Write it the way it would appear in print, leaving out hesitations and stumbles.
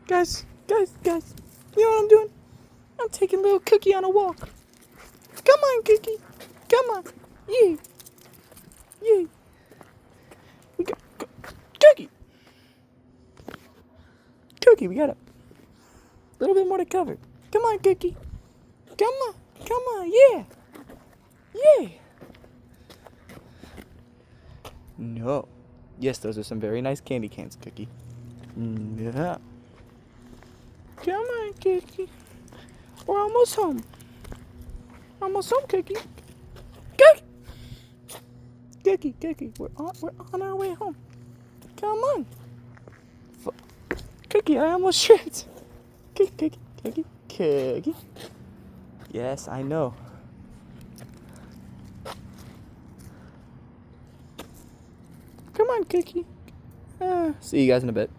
Guys. You know what I'm doing? I'm taking little Cookie on a walk. Come on, Cookie. Come on. Yeah. We got Cookie. Cookie, we got a little bit more to cover. Come on, Cookie. Come on. Yeah. No. Yes, those are some very nice candy cans, Cookie. Yeah. Come on, Cookie. We're almost home. Almost home, Cookie. Cookie. We're on our way home. Come on. Cookie, I almost tripped. Cookie. Yes, I know. Come on, Cookie. See you guys in a bit.